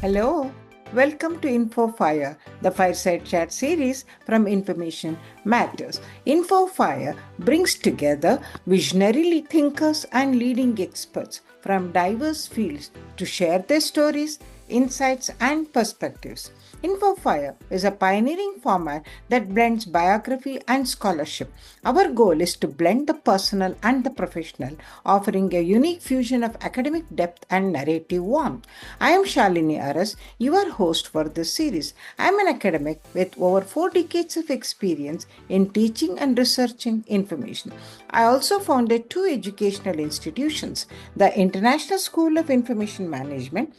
Hello, welcome to InfoFire, the Fireside Chat series from Information Matters. InfoFire brings together visionary thinkers and leading experts from diverse fields to share their stories, insights, and perspectives. InfoFire is a pioneering format that blends biography and scholarship. Our goal is to blend the personal and the professional, offering a unique fusion of academic depth and narrative warmth. I am Shalini R, your host for this series. I am an academic with over 4 decades of experience in teaching and researching information. I also founded 2 educational institutions, the International School of Information Management,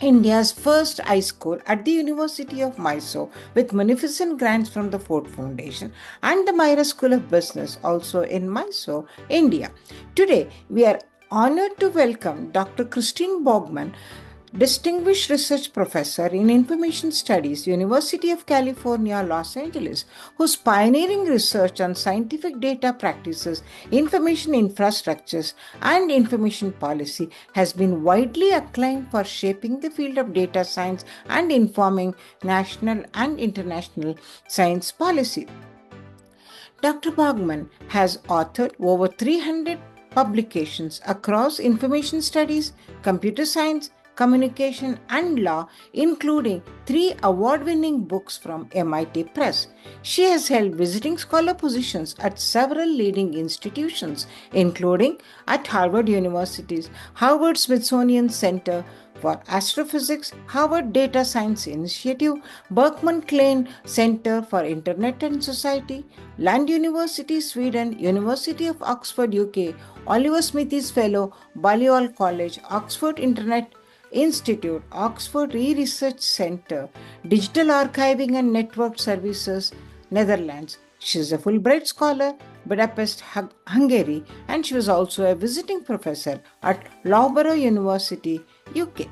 India's first high school at the University of Mysore with magnificent grants from the Ford Foundation, and the Myra School of Business, also in Mysore, India. Today, we are honored to welcome Dr. Christine Borgman, Distinguished Research Professor in Information Studies, University of California, Los Angeles, whose pioneering research on scientific data practices, information infrastructures, and information policy has been widely acclaimed for shaping the field of data science and informing national and international science policy. Dr. Borgman has authored over 300 publications across information studies, computer science, communication, and law, including 3 award-winning books from MIT Press. She has held visiting scholar positions at several leading institutions, including at Harvard University's Harvard Smithsonian Center for Astrophysics, Harvard Data Science Initiative, Berkman Klein Center for Internet and Society, Lund University, Sweden, University of Oxford, UK, Oliver Smithies Fellow, Balliol College, Oxford Internet Institute, Oxford Research Center, Digital Archiving and Network Services, Netherlands. She is a Fulbright Scholar, Budapest, Hungary, and she was also a visiting professor at Loughborough University, UK.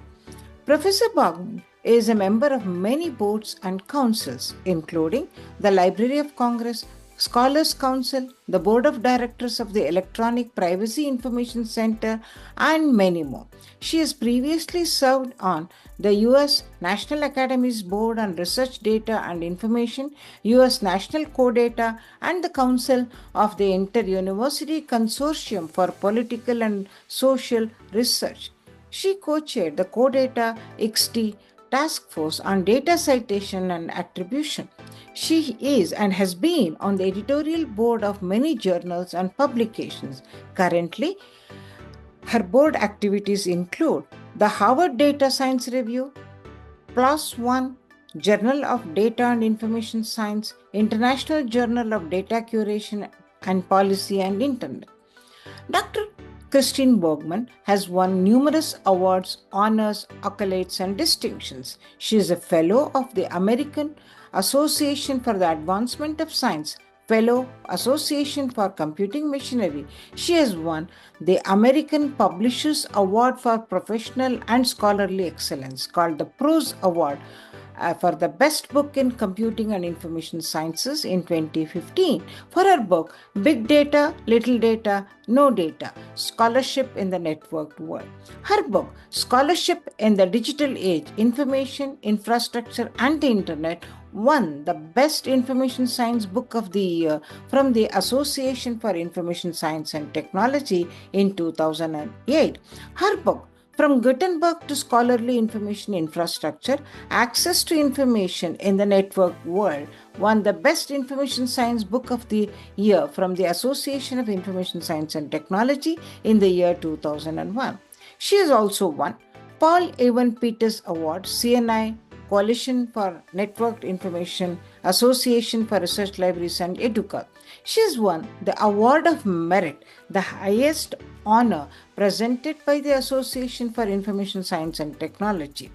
Professor Borgman is a member of many boards and councils, including the Library of Congress, Scholars Council, the Board of Directors of the Electronic Privacy Information Center, and many more. She has previously served on the U.S. National Academy's Board on Research Data and Information, U.S. National Co-Data, and the Council of the Inter-University Consortium for Political and Social Research. She co-chaired the Co-Data XT Task Force on Data Citation and Attribution. She is and has been on the editorial board of many journals and publications. Currently, her board activities include the Harvard Data Science Review, PLOS One, Journal of Data and Information Science, International Journal of Data Curation and Policy and Internet. Dr. Christine Borgman has won numerous awards, honors, accolades, and distinctions. She is a fellow of the American Association for the Advancement of Science, Fellow, Association for Computing Machinery. She has won the American Publishers Award for Professional and Scholarly Excellence, called the PROS Award, for the best book in computing and information sciences in 2015 for her book Big Data, Little Data, No Data, Scholarship in the Networked World. Her book Scholarship in the Digital Age, Information, Infrastructure and the Internet won the Best Information Science Book of the Year from the Association for Information Science and Technology in 2008. Her book From Gutenberg to Scholarly Information Infrastructure, Access to Information in the Networked World won the Best Information Science Book of the Year from the Association of Information Science and Technology in the year 2001. She has also won Paul Evan Peters Award, CNI, Coalition for Networked Information, Association for Research Libraries, and Educa. She has won the Award of Merit, the highest honor presented by the Association for Information Science and Technology.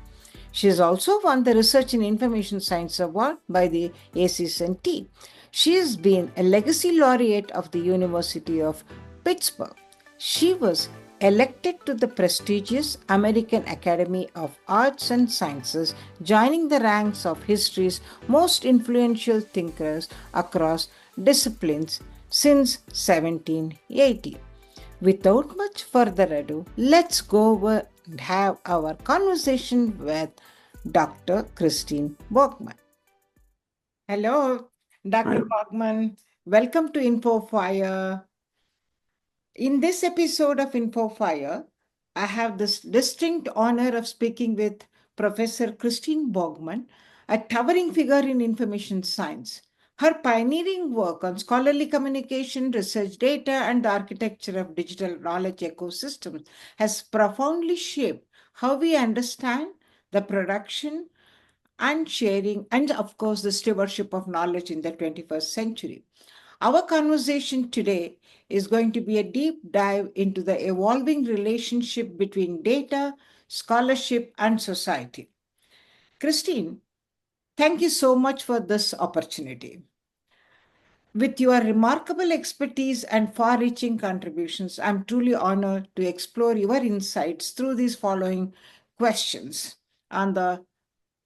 She has also won the Research in Information Science Award by the ACSNT. She has been a legacy laureate of the University of Pittsburgh. She was elected to the prestigious American Academy of Arts and Sciences, joining the ranks of history's most influential thinkers across disciplines since 1780. Without much further ado, let's go over and have our conversation with Dr. Christine Borgman. Hello, Hi. Dr. Borgman. Welcome to InfoFire. In this episode of InfoFire, I have this distinct honor of speaking with Professor Christine Borgman, a towering figure in information science. Her pioneering work on scholarly communication, research data, and the architecture of digital knowledge ecosystems has profoundly shaped how we understand the production and sharing, and of course, the stewardship of knowledge in the 21st century. Our conversation today is going to be a deep dive into the evolving relationship between data, scholarship, and society. Christine, thank you so much for this opportunity. With your remarkable expertise and far reaching contributions, I'm truly honored to explore your insights through these following questions on the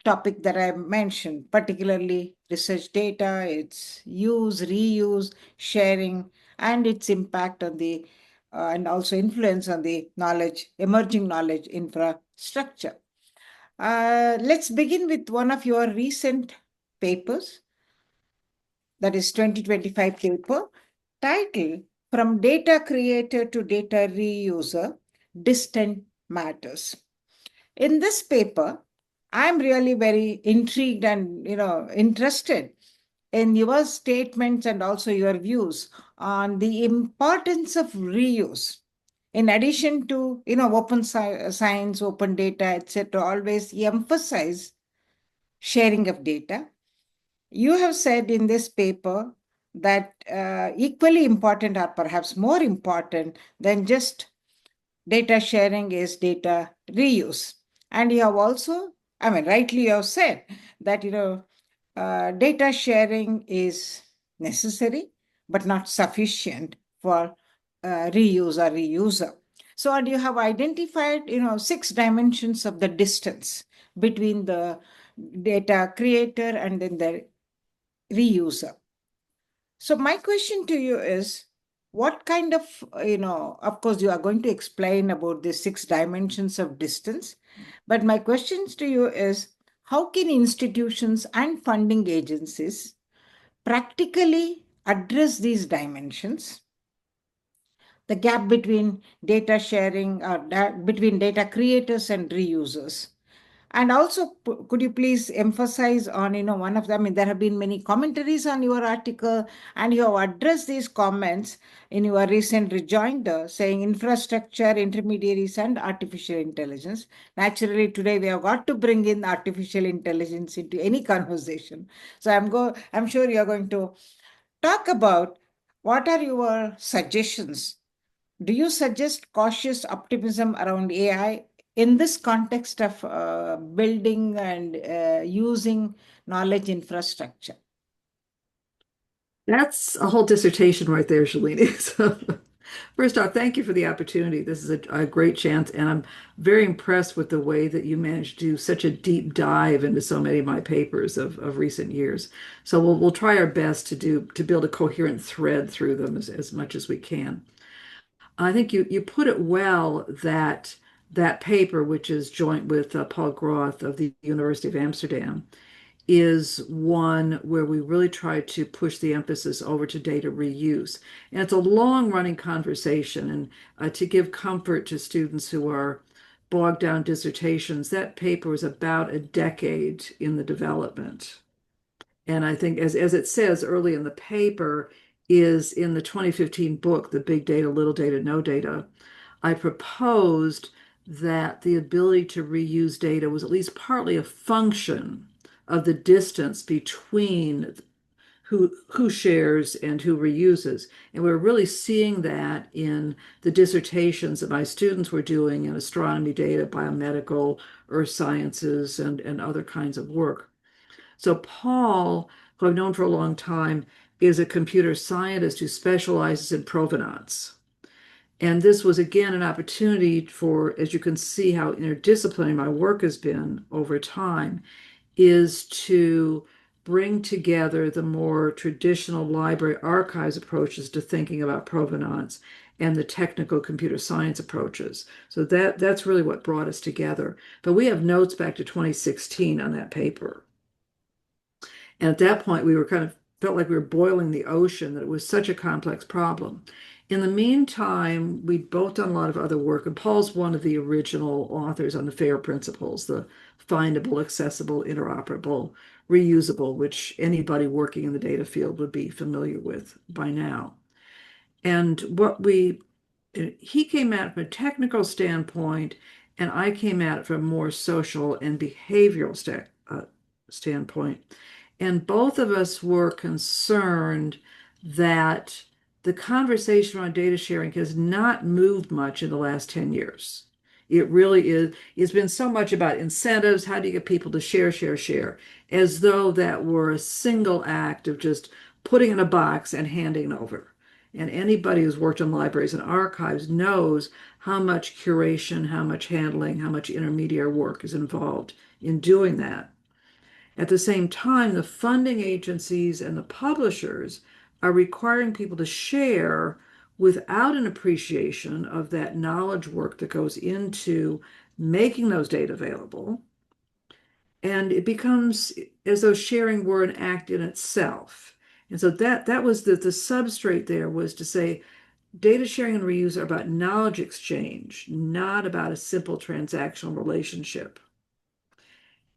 topic that I mentioned, particularly research data, its use, reuse, sharing, and its impact on the and also influence on the knowledge, emerging knowledge infrastructure. Let's begin with one of your recent papers, that is 2025 paper, titled From Data Creator to Data Reuser, Distant Matters. In this paper, I'm really very intrigued and interested in your statements and also your views on the importance of reuse. In addition to open science, open data, etc., always emphasize sharing of data. You have said in this paper that equally important or perhaps more important than just data sharing is data reuse. And you have also, I mean, rightly you have said that, data sharing is necessary, but not sufficient for reuse or reuser. So, and you have identified, 6 dimensions of the distance between the data creator and then the reuser. So my question to you is, what kind of, of course, you are going to explain about the 6 dimensions of distance, but my questions to you is, how can institutions and funding agencies practically address these dimensions, the gap between data sharing or between data creators and reusers? And also, could you please emphasize on, one of them? I mean, there have been many commentaries on your article, and you have addressed these comments in your recent rejoinder, saying infrastructure, intermediaries, and artificial intelligence. Naturally, today we have got to bring in artificial intelligence into any conversation. So I'm sure you're going to talk about what are your suggestions. Do you suggest cautious optimism around AI in this context of building and using knowledge infrastructure? That's a whole dissertation right there, Shalini. So, first off, thank you for the opportunity. This is a great chance, and I'm very impressed with the way that you managed to do such a deep dive into so many of my papers of recent years. So we'll try our best to build a coherent thread through them as much as we can. I think you put it well that that paper, which is joint with Paul Groth of the University of Amsterdam, is one where we really try to push the emphasis over to data reuse. And it's a long running conversation. And to give comfort to students who are bogged down dissertations, that paper was about a decade in the development. And I think, as it says early in the paper, is in the 2015 book, The Big Data, Little Data, No Data, I proposed that the ability to reuse data was at least partly a function of the distance between who shares and who reuses. And we're really seeing that in the dissertations that my students were doing in astronomy data, biomedical, earth sciences, and other kinds of work. So Paul, who I've known for a long time, is a computer scientist who specializes in provenance. And this was again an opportunity for, as you can see how interdisciplinary my work has been over time, is to bring together the more traditional library archives approaches to thinking about provenance and the technical computer science approaches. So that's really what brought us together. But we have notes back to 2016 on that paper. And at that point, we were kind of felt like we were boiling the ocean, that it was such a complex problem. In the meantime, we'd both done a lot of other work, and Paul's one of the original authors on the FAIR principles, the findable, accessible, interoperable, reusable, which anybody working in the data field would be familiar with by now. And he came at it from a technical standpoint, and I came at it from a more social and behavioral standpoint. And both of us were concerned that the conversation around data sharing has not moved much in the last 10 years. It really is. It's been so much about incentives. How do you get people to share, share, share? As though that were a single act of just putting in a box and handing over. And anybody who's worked in libraries and archives knows how much curation, how much handling, how much intermediary work is involved in doing that. At the same time, the funding agencies and the publishers are requiring people to share without an appreciation of that knowledge work that goes into making those data available. And it becomes as though sharing were an act in itself. And so that was the substrate there, was to say data sharing and reuse are about knowledge exchange, not about a simple transactional relationship.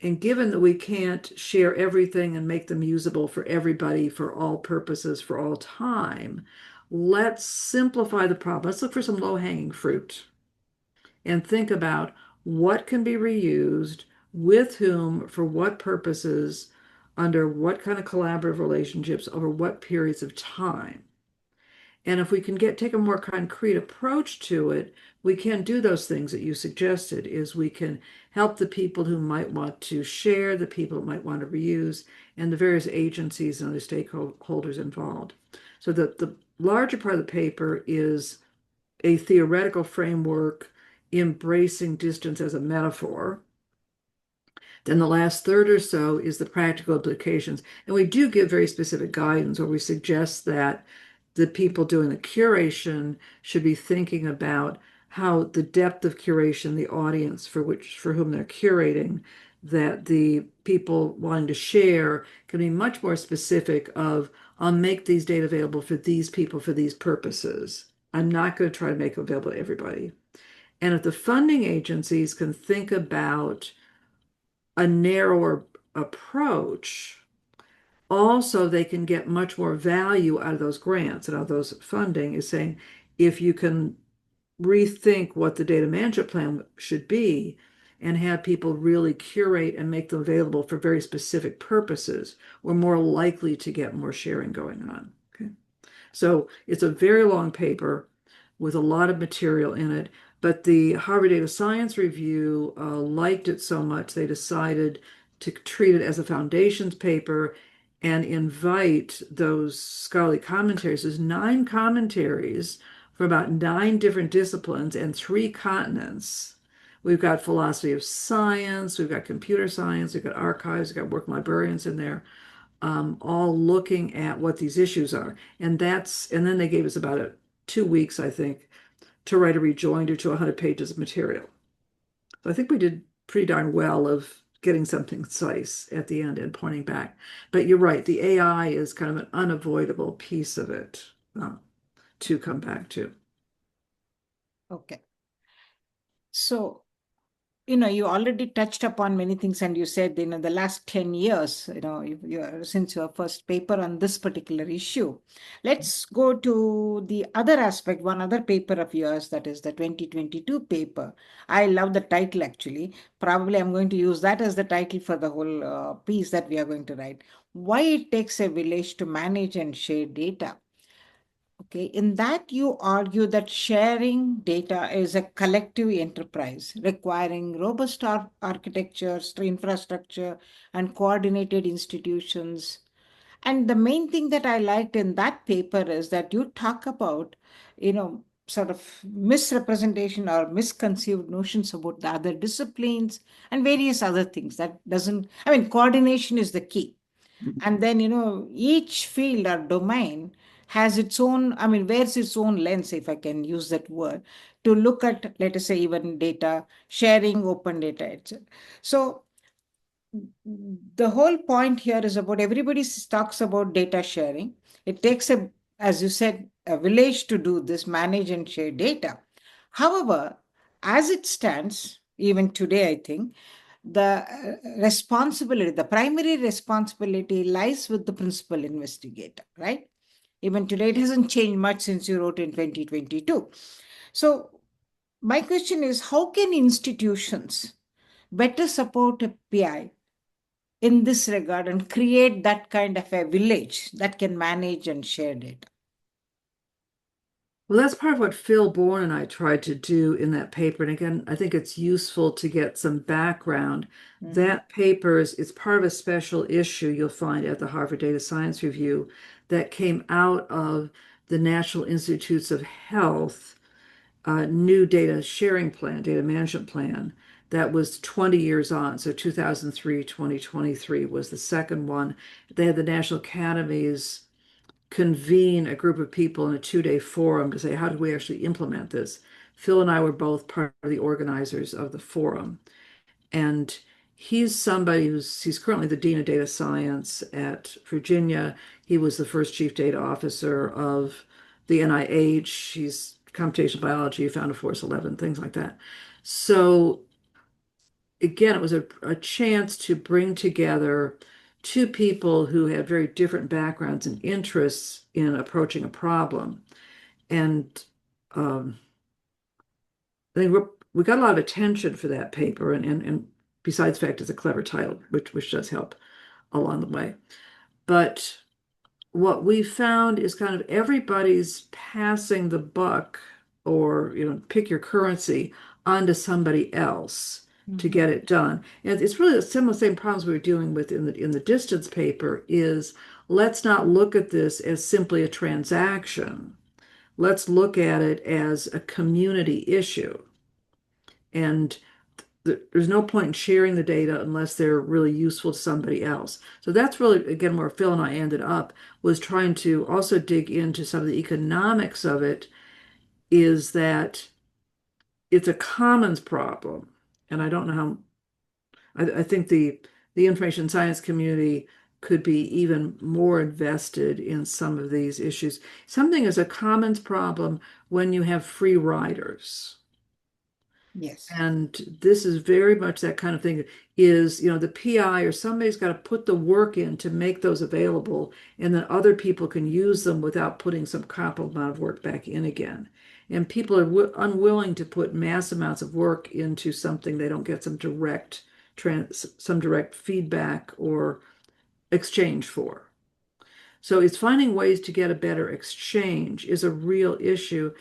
And given that we can't share everything and make them usable for everybody, for all purposes, for all time, let's simplify the problem. Let's look for some low-hanging fruit and think about what can be reused, with whom, for what purposes, under what kind of collaborative relationships, over what periods of time. And if we can take a more concrete approach to it, we can do those things that you suggested, is we can help the people who might want to share, the people who might want to reuse, and the various agencies and other stakeholders involved. So the larger part of the paper is a theoretical framework embracing distance as a metaphor. Then the last third or so is the practical implications. And we do give very specific guidance where we suggest that the people doing the curation should be thinking about how the depth of curation, the audience for whom they're curating, that the people wanting to share can be much more specific of, I'll make these data available for these people for these purposes. I'm not going to try to make them available to everybody. And if the funding agencies can think about a narrower approach, also they can get much more value out of those grants and out of those funding, is saying, if you can rethink what the data management plan should be and have people really curate and make them available for very specific purposes, we're more likely to get more sharing going on. Okay. So it's a very long paper with a lot of material in it, but the Harvard Data Science Review liked it so much they decided to treat it as a foundations paper and invite those scholarly commentaries. There's 9 commentaries for about 9 different disciplines and 3 continents. We've got philosophy of science, we've got computer science, we've got archives, we've got working librarians in there, all looking at what these issues are. And then they gave us about 2 weeks, I think, to write a rejoinder to 100 pages of material. So I think we did pretty darn well of getting something concise at the end and pointing back. But you're right, the AI is kind of an unavoidable piece of it to come back to. Okay. So, you already touched upon many things, and you said, the last 10 years, since your first paper on this particular issue. Let's go to the other aspect, one other paper of yours, that is the 2022 paper. I love the title, actually. Probably I'm going to use that as the title for the whole piece that we are going to write. Why it takes a village to manage and share data. Okay, in that you argue that sharing data is a collective enterprise requiring robust architectures, infrastructure, and coordinated institutions. And the main thing that I liked in that paper is that you talk about, sort of misrepresentation or misconceived notions about the other disciplines and various other things. Coordination is the key. And then, each field or domain has its own, I mean, wears its own lens, if I can use that word, to look at, let us say, even data sharing, open data, etc. So the whole point here is about everybody talks about data sharing. It takes a, as you said, a village to do this, manage and share data. However, as it stands, even today, I think the responsibility, the primary responsibility lies with the principal investigator, right? Even today, it hasn't changed much since you wrote in 2022. So, my question is, how can institutions better support a PI in this regard and create that kind of a village that can manage and share data? Well, that's part of what Phil Bourne and I tried to do in that paper. And again, I think it's useful to get some background. Mhm. That paper is it's part of a special issue you'll find at the Harvard Data Science Review that came out of the National Institutes of Health new data sharing plan, data management plan that was 20 years on. So 2003, 2023 was the second one. They had the National Academies convene a group of people in a 2-day forum to say, how do we actually implement this? Phil and I were both part of the organizers of the forum. And he's somebody he's currently the Dean of Data Science at Virginia. He was the first chief data officer of the NIH. He's computational biology, founded Force 11, things like that. So again, it was a chance to bring together two people who had very different backgrounds and interests in approaching a problem. And um, I think we got a lot of attention for that paper, and besides the fact it's a clever title, which does help along the way. But what we found is kind of everybody's passing the buck, or pick your currency, onto somebody else to Mhm. get it done. And it's really some of the same problems we were dealing with in the distance paper is let's not look at this as simply a transaction. Let's look at it as a community issue. And there's no point in sharing the data unless they're really useful to somebody else. So that's really, again, where Phil and I ended up was trying to also dig into some of the economics of it, is that it's a commons problem. And I don't know how, I think the information science community could be even more invested in some of these issues. Something is a commons problem when you have free riders. Yes. And this is very much that kind of thing is, the PI or somebody's got to put the work in to make those available, and then other people can use them without putting some comparable amount of work back in again. And people are unwilling to put mass amounts of work into something they don't get some direct feedback or exchange for. So it's finding ways to get a better exchange is a real issue.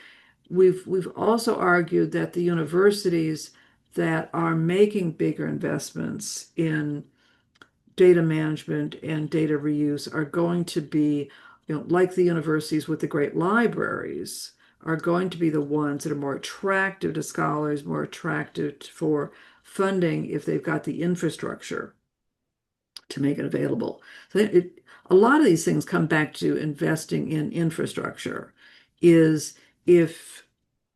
We've also argued that the universities that are making bigger investments in data management and data reuse are going to be, like the universities with the great libraries, are going to be the ones that are more attractive to scholars, more attractive for funding if they've got the infrastructure to make it available. So a lot of these things come back to investing in infrastructure. Is if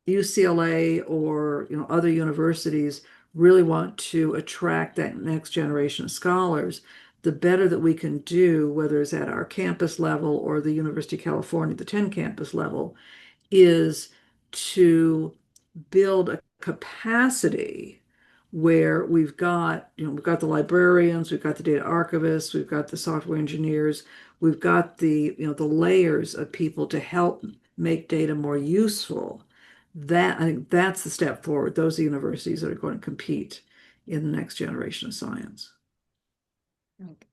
UCLA or other universities really want to attract that next generation of scholars, the better that we can do, whether it's at our campus level or the University of California, the 10 campus level, is to build a capacity where we've got the librarians, we've got the data archivists, we've got the software engineers, we've got the layers of people to help make data more useful. That I think that's the step forward. Those are universities that are going to compete in the next generation of science. Okay.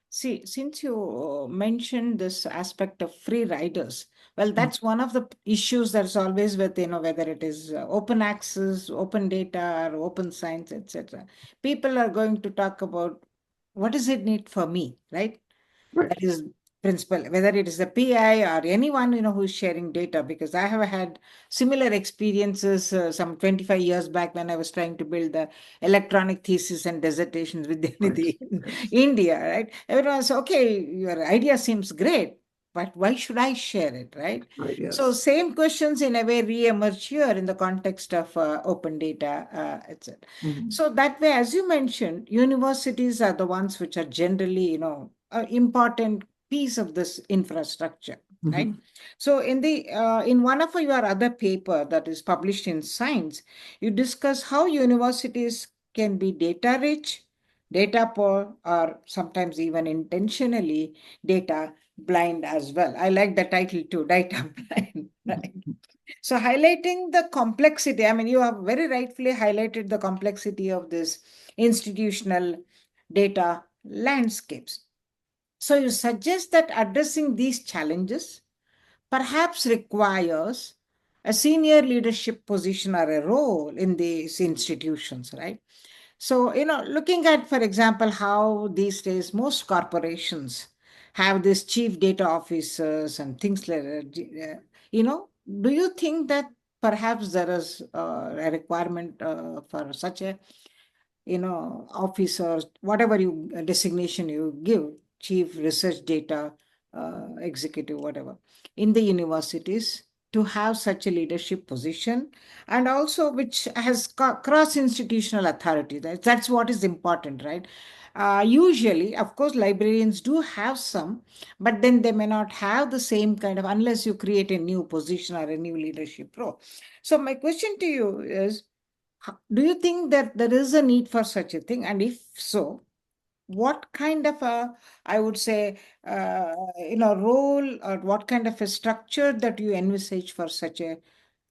See, since you mentioned this aspect of free riders, well, that's one of the issues that's always with, whether it is open access, open data, or open science, etc. People are going to talk about what does it need for me, right? Right. That is principal, whether it is the PI or anyone who is sharing data, because I have had similar experiences some 25 years back when I was trying to build the electronic thesis and dissertations with Right. the India, right? Everyone was okay, your idea seems great, but why should I share it, right? Right, So yes. same questions in a way re-emerge here in the context of open data, etc. Mhm. So that way, as you mentioned, universities are the ones which are generally, an important piece of this infrastructure, right? Mhm. So in one of your other paper that is published in Science, you discuss how universities can be data rich, data poor, or sometimes even intentionally data blind as well. I like the title too, data blind, right? So highlighting the complexity, I mean, you have very rightfully highlighted the complexity of this institutional data landscapes. So you suggest that addressing these challenges perhaps requires a senior leadership position or a role in these institutions, right? So, looking at, for example, how these days most corporations have these chief data officers and things like that, do you think that perhaps there is a requirement for such a officers, whatever you designation you give, chief research data executive, whatever, in the universities to have such a leadership position, and also which has cross institutional authority. That's what is important, right? Usually, of course, librarians do have some, but then they may not have the same kind of, unless you create a new position or a new leadership role. So my question to you is, do you think that there is a need for such a thing? And if so, what kind of a, I would say, role, or what kind of a structure that you envisage for such a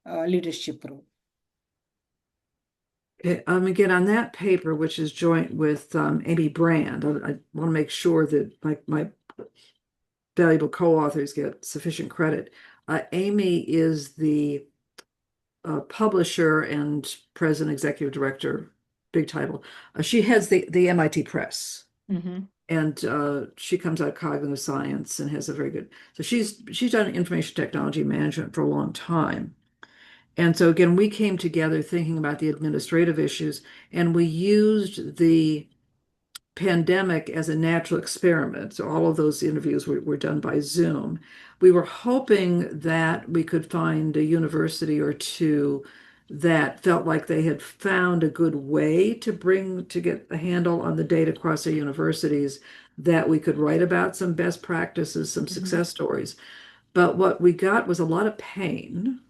leadership role? Again, on that paper, which is joint with Amy Brand, I want to make sure that my valuable co-authors get sufficient credit. Amy is the publisher and president, executive director, big title. She heads the MIT Press, Mm-hmm. and she comes out of cognitive science and has a very good. So she's done information technology management for a long time. And so again, we came together thinking about the administrative issues, and we used the pandemic as a natural experiment. So all of those interviews were done by Zoom. We were hoping that we could find a university or two that felt like they had found a good way to get a handle on the data across their universities, that we could write about some best practices, some Mm-hmm. success stories. But what we got was a lot of pain,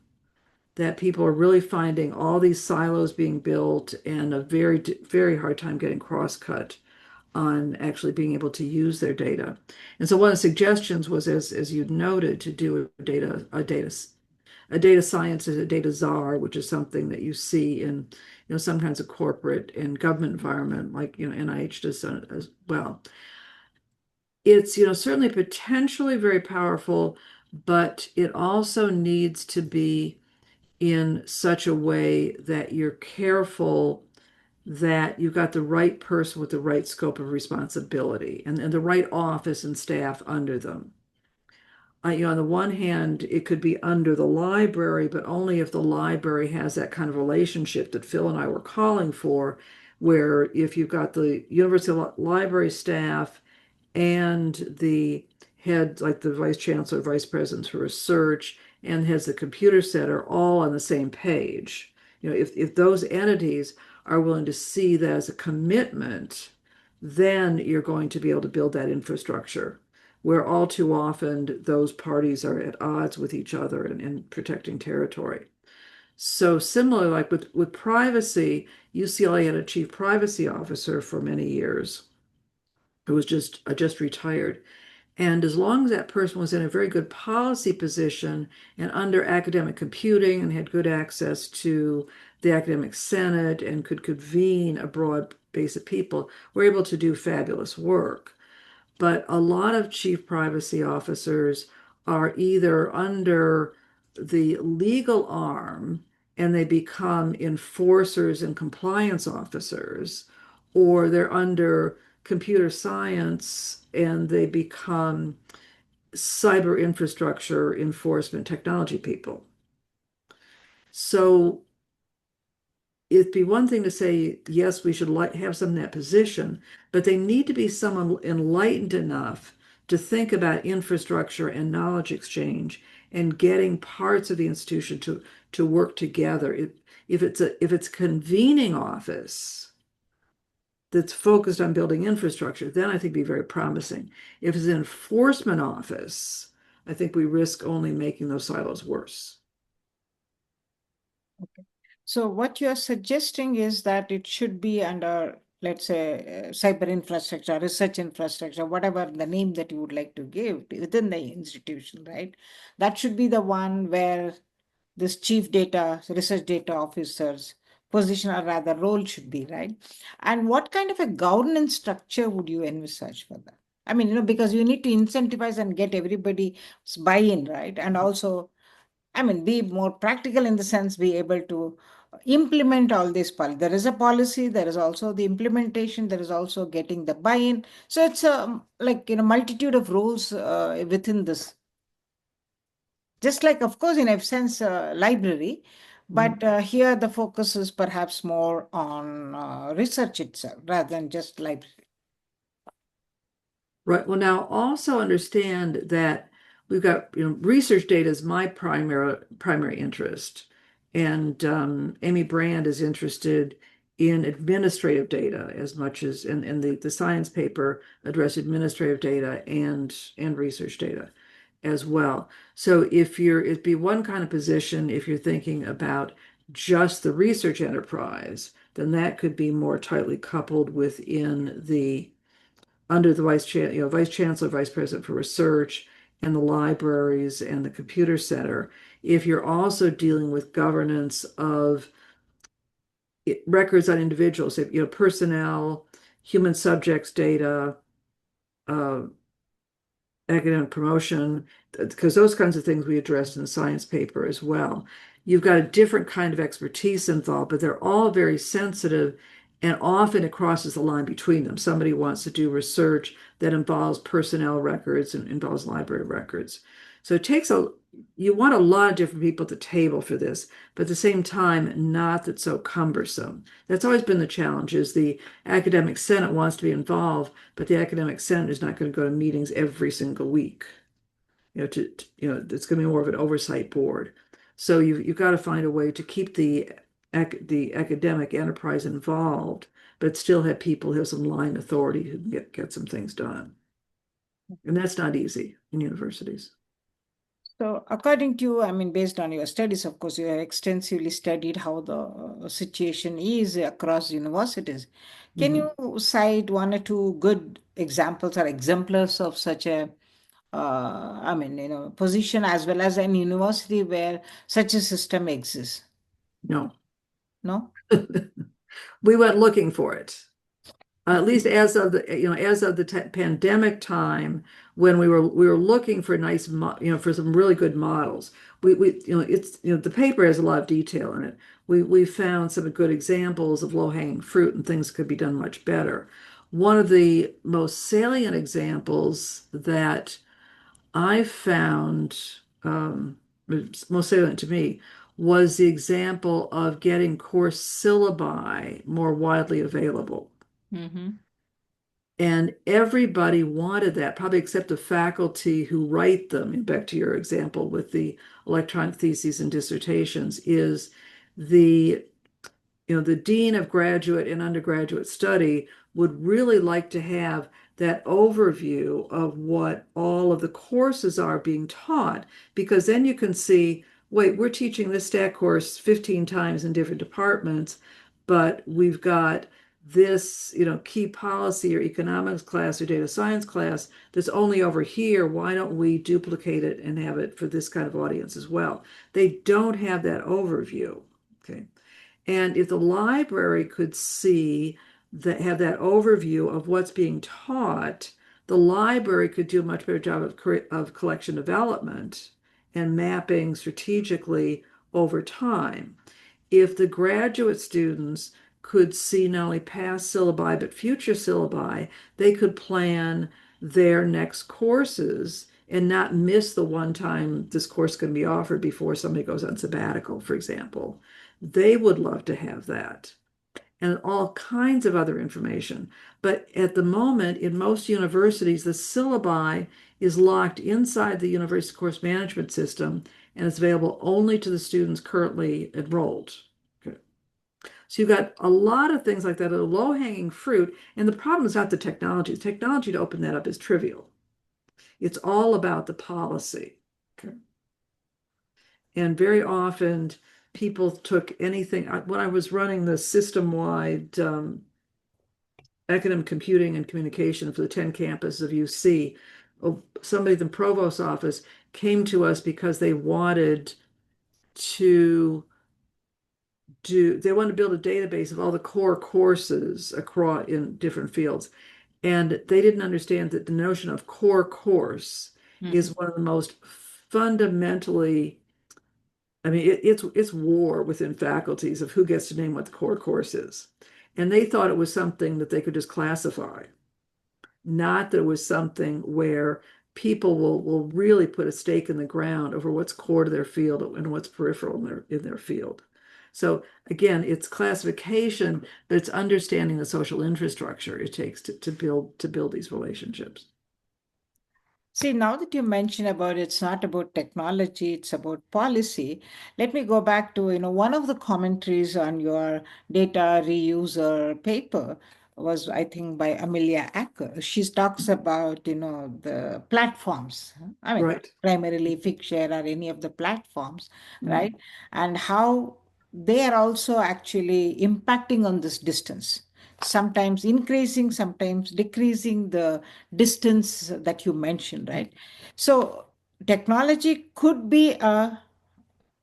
that people are really finding all these silos being built and a very, very hard time getting cross-cut on actually being able to use their data. And so one of the suggestions was, as you noted, to do a data science as a data czar, which is something that you see in some kinds of corporate and government environment, like NIH does as well. It's certainly potentially very powerful, but it also needs to be in such a way that you're careful that you've got the right person with the right scope of responsibility, and the right office and staff under them. On the one hand, it could be under the library, but only if the library has that kind of relationship that Phil and I were calling for, where if you've got the university library staff and the head, like the vice chancellor, vice president for research, and has the computer center all on the same page. If those entities are willing to see that as a commitment, then you're going to be able to build that infrastructure. Where all too often those parties are at odds with each other and protecting territory. So similar, like with privacy, UCLA had a chief privacy officer for many years who was just retired. And as long as that person was in a very good policy position and under academic computing and had good access to the academic senate and could convene a broad base of people, were able to do fabulous work. But a lot of chief privacy officers are either under the legal arm and they become enforcers and compliance officers, or they're under computer science and they become cyber infrastructure enforcement technology people. So it'd be one thing to say, yes, we should have some in that position, but they need to be someone enlightened enough to think about infrastructure and knowledge exchange and getting parts of the institution to work together. If it's a convening office that's focused on building infrastructure, then I think it'd be very promising. If it's an enforcement office, I think we risk only making those silos worse. Okay. So what you're suggesting is that it should be under, let's say, cyber infrastructure, research infrastructure, whatever the name that you would like to give within the institution, right? That should be the one where this chief data, research data officer's position or rather role should be, right? And what kind of a governance structure would you envisage for that? I mean, because you need to incentivize and get everybody's buy-in, right? And also, I mean, be more practical in the sense, be able to implement all this policy. There is a policy, there is also the implementation, there is also getting the buy-in. So it's a like, multitude of roles within this. Just like, of course, in a sense, library, but here the focus is perhaps more on research itself rather than just library. Right. Well, now also understand that we've got, research data is my primary interest, and Amy Brand is interested in administrative data as much as in the science paper address administrative data and research data as well. So it'd be one kind of position if you're thinking about just the research enterprise, then that could be more tightly coupled within the under the vice chancellor, vice president for research, and the libraries and the computer center. If you're also dealing with governance of records on individuals, personnel, human subjects data, uh, academic promotion, because those kinds of things we addressed in the science paper as well. You've got a different kind of expertise involved, but they're all very sensitive, and often it crosses the line between them. Somebody wants to do research that involves personnel records and involves library records. So you want a lot of different people at the table for this, but at the same time, not that so cumbersome. That's always been the challenge, is the academic senate wants to be involved, but the academic senate is not going to go to meetings every single week. It's going to be more of an oversight board. So you've got to find a way to keep the academic enterprise involved, but still have people who have some line authority who can get some things done. And that's not easy in universities. So according to you, I mean, based on your studies, of course, you have extensively studied how the situation is across universities. Can Mhm. you cite one or two good examples or exemplars of such a, I mean, position as well as an university where such a system exists? No. No? We went looking for it. At Okay. least as of the pandemic time, when we were looking for for some really good models. The paper has a lot of detail in it. We found some good examples of low-hanging fruit, and things could be done much better. One of the most salient examples that I found, most salient to me, was the example of getting course syllabi more widely available. Mm-hmm. And everybody wanted that, probably except the faculty who write them. Back to your example with the electronic theses and dissertations, is the the dean of graduate and undergraduate study would really like to have that overview of what all of the courses are being taught, because then you can see, wait, we're teaching this stat course 15 times in different departments, but we've got this, key policy or economics class or data science class that's only over here. Why don't we duplicate it and have it for this kind of audience as well? They don't have that overview. Okay. And if the library could have that overview of what's being taught, the library could do a much better job of collection development and mapping strategically over time. If the graduate students could see not only past syllabi but future syllabi, they could plan their next courses and not miss the one time this course can be offered before somebody goes on sabbatical, for example. They would love to have that. and all kinds of other information. But at the moment, in most universities, the syllabi is locked inside the university course management system and it's available only to the students currently enrolled. Okay. So you've got a lot of things like that, a low-hanging fruit. And the problem is not the technology. The technology to open that up is trivial. It's all about the policy. Okay. And very often people took anything. When I was running the system-wide academic computing and communication for the 10 campuses of UC, somebody in the provost's office came to us because they wanted to they wanted to build a database of all the core courses across in different fields. And they didn't understand that the notion of core course Mhm. is one of the most fundamentally, I mean, it's war within faculties of who gets to name what the core course is. And they thought it was something that they could just classify, not that it was something where people will really put a stake in the ground over what's core to their field and what's peripheral in their field. So again, it's classification, but it's understanding the social infrastructure it takes to build these relationships. See, now that you mention about it's not about technology, it's about policy. Let me go back to, one of the commentaries on your data reuser paper was, I think, by Amelia Acker. She talks about, the platforms. I mean, Right. primarily Figshare or any of the platforms, Mm. right? And how they are also actually impacting on this distance, sometimes increasing, sometimes decreasing the distance that you mentioned, right? So technology could be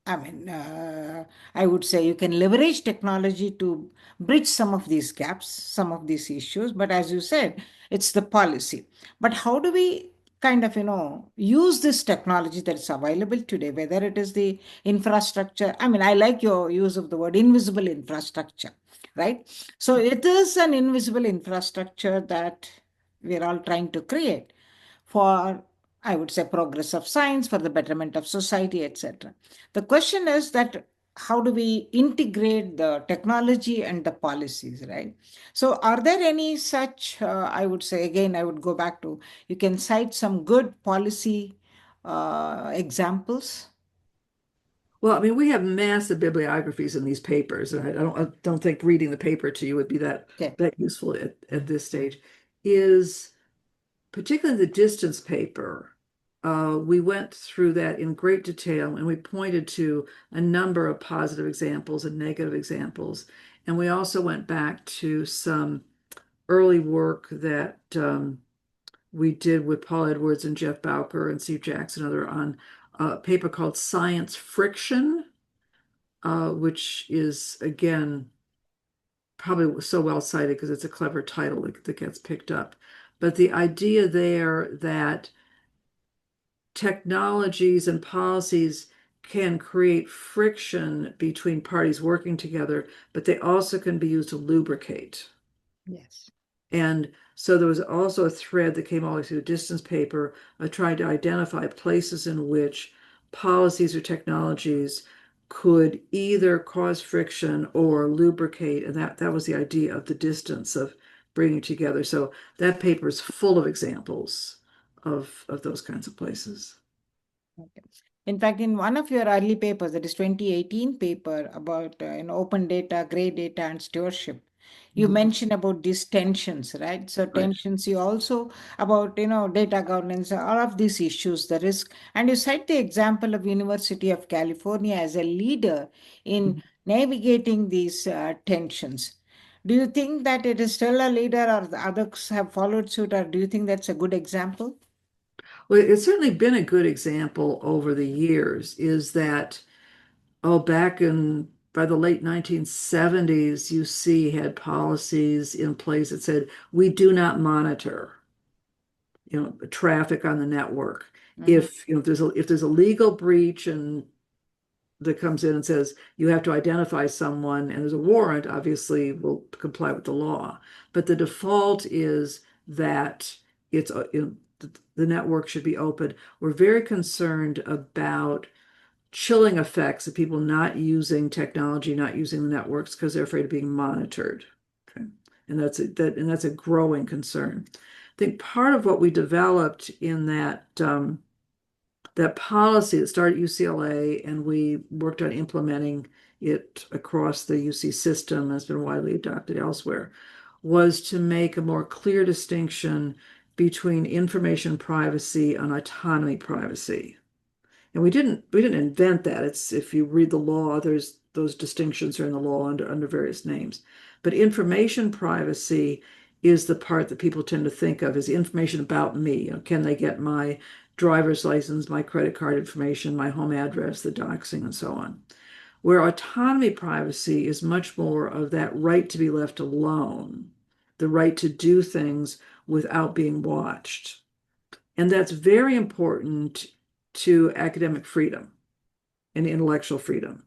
I would say you can leverage technology to bridge some of these gaps, some of these issues. But as you said, it's the policy. But how do we kind of, use this technology that's available today, whether it is the infrastructure? I mean, I like your use of the word invisible infrastructure, right? So it is an invisible infrastructure that we're all trying to create for, I would say, progress of science, for the betterment of society, etc. The question is that how do we integrate the technology and the policies, right? So, are there any such, I would say, again, I would go back to, you can cite some good policy examples? Well, I mean, we have massive bibliographies in these papers, and I don't think reading the paper to you would be Okay. that useful at this stage. Is particularly the distance paper. We went through that in great detail and we pointed to a number of positive examples and negative examples. And we also went back to some early work that we did with Paul Edwards and Jeff Bowker and Steve Jackson and other on a paper called Science Friction, which is, again, probably so well cited because it's a clever title that gets picked up. But the idea there that technologies and policies can create friction between parties working together, but they also can be used to lubricate. Yes. And so there was also a thread that came all the way through the distance paper trying to identify places in which policies or technologies could either cause friction or lubricate. And that was the idea of the distance of bringing together. So that paper is full of examples of those kinds of places. Okay. In fact, in one of your early papers, that is 2018 paper about open data, gray data, and stewardship, you Mhm. mentioned about these tensions, right? So Right. tensions, you also about data governance, all of these issues, the risk, and you cite the example of University of California as a leader in Mhm. navigating these tensions. Do you think that it is still a leader, or the others have followed suit, or do you think that's a good example? Well, it's certainly been a good example over the years, is that, back in by the late 1970s, UC had policies in place that said we do not monitor, traffic on the network. Mhm. If there's a legal breach and that comes in and says you have to identify someone and there's a warrant, obviously we'll comply with the law. But the default is that the network should be open. We're very concerned about chilling effects of people not using technology, not using the networks because they're afraid of being monitored. Okay. And that's a growing concern. I think part of what we developed in that policy that started at UCLA, and we worked on implementing it across the UC system, and has been widely adopted elsewhere, was to make a more clear distinction between information privacy and autonomy privacy. And we didn't invent that. It's if you read the law, there's those distinctions are in the law under various names. But information privacy is the part that people tend to think of as information about me. You know, can they get my driver's license, my credit card information, my home address, the doxing, and so on. Where autonomy privacy is much more of that right to be left alone, the right to do things without being watched. And that's very important to academic freedom and intellectual freedom,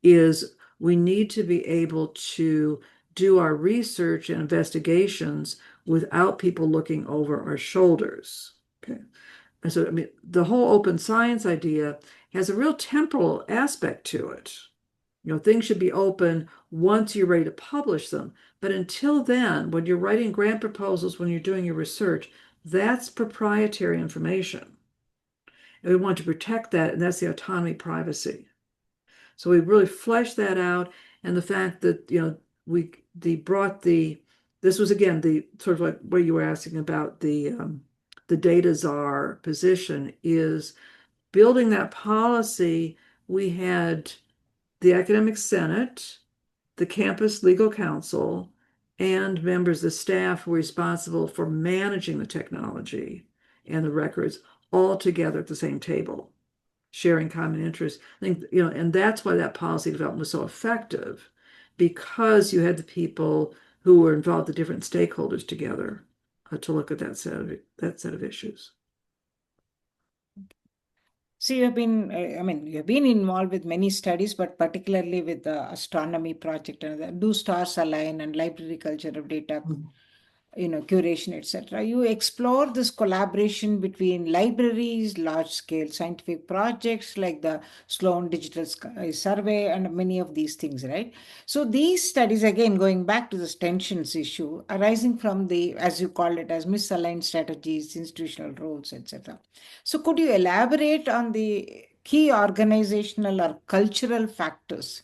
is we need to be able to do our research and investigations without people looking over our shoulders. Okay. And so, I mean, the whole open science idea has a real temporal aspect to it. You know, things should be open once you're ready to publish them. But until then, when you're writing grant proposals, when you're doing your research, that's proprietary information. And we want to protect that, and that's the autonomy privacy. So we really fleshed that out, and the fact that, you know, this was again the sort of like what you were asking about the data czar position is building that policy. We had the academic senate, the campus legal council, and members of the staff who were responsible for managing the technology and the records all together at the same table, sharing common interests. I think, you know, and that's why that policy development was so effective, because you had the people who were involved, the different stakeholders together to look at that set of issues. So you've been involved with many studies, but particularly with the astronomy project and Do Stars Align and library culture of data, curation, etc. You explore this collaboration between libraries, large-scale scientific projects like the Sloan Digital Sky Survey, and many of these things, right? So these studies, again, going back to this tensions issue, arising from the, as you call it, as misaligned strategies, institutional roles, etc. So could you elaborate on the key organizational or cultural factors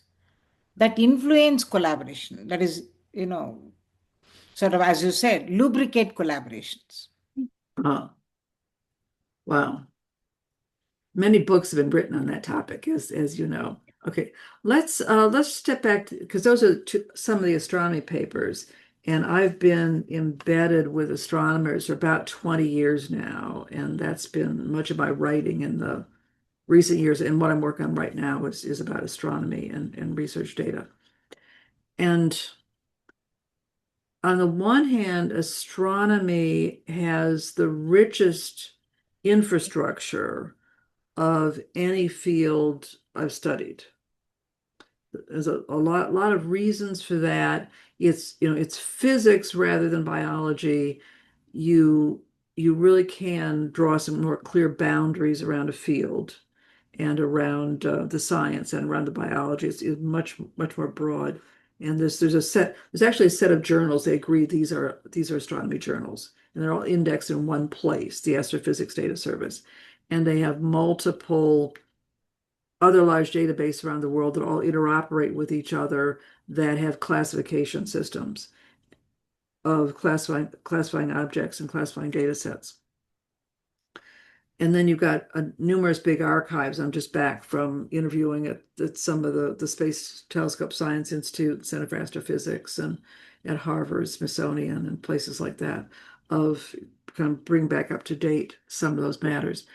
that influence collaboration? That is, sort of, as you said, lubricate collaborations. Oh, wow. Many books have been written on that topic, as you know. Okay, let's step back because those are some of the astronomy papers, and I've been embedded with astronomers for about 20 years now, and that's been much of my writing in the recent years. And what I'm working on right now is about astronomy and research data. And on the one hand, astronomy has the richest infrastructure of any field I've studied. There's a lot of reasons for that. It's physics rather than biology. You really can draw some more clear boundaries around a field and around the science and around the biology. It's much more broad. And there's actually a set of journals. They agree these are astronomy journals, and they're all indexed in one place, the Astrophysics Data Service. And they have multiple other large databases around the world that all interoperate with each other, that have classification systems of classifying objects and classifying data sets. And then you've got numerous big archives. I'm just back from interviewing at some of the Space Telescope Science Institute, Center for Astrophysics, and at Harvard, Smithsonian, and places like that, of kind of bring back up to date some of those matters.